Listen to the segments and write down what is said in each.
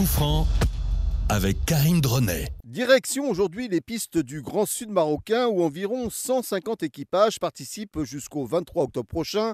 Coup franc avec Karine Dronnet. Direction aujourd'hui les pistes du Grand Sud marocain où environ 150 équipages participent jusqu'au 23 octobre prochain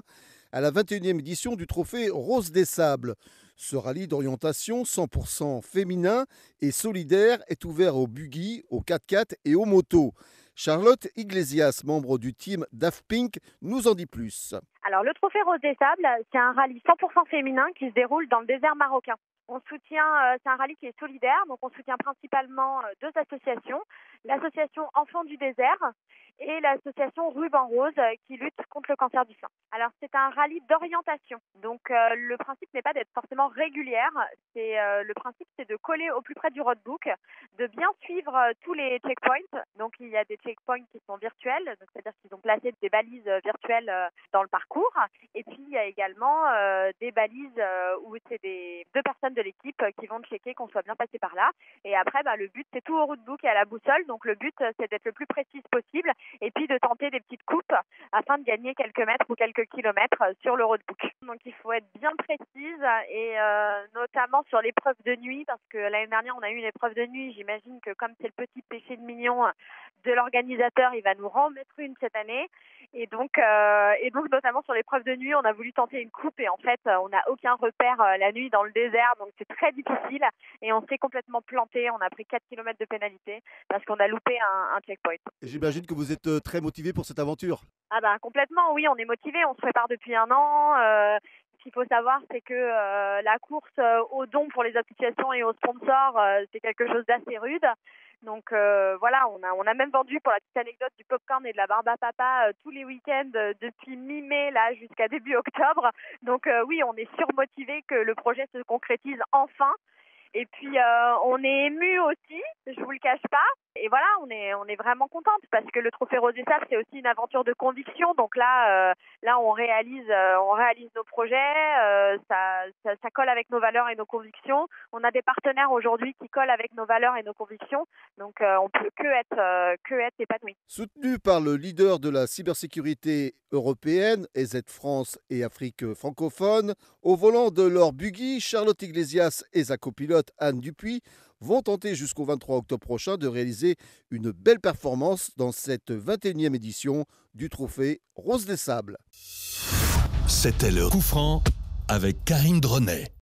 à la 21e édition du trophée Rose des Sables. Ce rallye d'orientation 100% féminin et solidaire est ouvert aux buggy, aux 4x4 et aux motos. Charlotte Iglesias, membre du team Daft Pink, nous en dit plus. Alors le trophée Rose des Sables, c'est un rallye 100% féminin qui se déroule dans le désert marocain. On soutient, c'est un rallye qui est solidaire, donc on soutient principalement deux associations, l'association Enfants du désert et l'association Ruban Rose qui lutte contre le cancer du sein. Alors c'est un rallye d'orientation, donc le principe n'est pas d'être forcément régulière, le principe c'est de coller au plus près du roadbook, de bien suivre tous les checkpoints. Donc il y a des checkpoints qui sont virtuels, donc c'est-à-dire qu'ils ont placé des balises virtuelles dans le parcours, et puis il y a également des balises où c'est deux personnes de l'équipe qui vont checker qu'on soit bien passé par là. Et après, le but, c'est tout au roadbook et à la boussole. Donc le but, c'est d'être le plus précise possible et puis de tenter des petites coupes afin de gagner quelques mètres ou quelques kilomètres sur le roadbook. Donc il faut être bien précise et notamment sur l'épreuve de nuit, parce que l'année dernière, on a eu une épreuve de nuit. J'imagine que comme c'est le petit péché de mignon de l'organisateur, il va nous en mettre une cette année. Et donc notamment sur l'épreuve de nuit, on a voulu tenter une coupe et en fait, on n'a aucun repère la nuit dans le désert, donc c'est très difficile et on s'est complètement planté. On a pris 4 km de pénalité parce qu'on a loupé un checkpoint. Et j'imagine que vous êtes très motivé pour cette aventure. Complètement, oui, on est motivé, on se prépare depuis un an. Ce qu'il faut savoir, c'est que la course aux dons pour les associations et aux sponsors, c'est quelque chose d'assez rude. Donc voilà, on a même vendu, pour la petite anecdote, du popcorn et de la barbe à papa tous les week-ends depuis mi-mai là jusqu'à début octobre. Donc oui, on est surmotivé que le projet se concrétise enfin. Et puis on est ému aussi, je vous le cache pas. Et voilà, on est vraiment contente parce que le trophée Rose des Sables, c'est aussi une aventure de conviction. Donc là on réalise nos projets, ça colle avec nos valeurs et nos convictions. On a des partenaires aujourd'hui qui collent avec nos valeurs et nos convictions. Donc on peut que être épanoui. Soutenu par le leader de la cybersécurité européenne, EZ France et Afrique francophone, au volant de leur buggy, Charlotte Iglesias et sa copilote Anne Dupuis vont tenter jusqu'au 23 octobre prochain de réaliser une belle performance dans cette 21e édition du trophée Rose des Sables. C'était le Coup franc avec Karine Dronnet.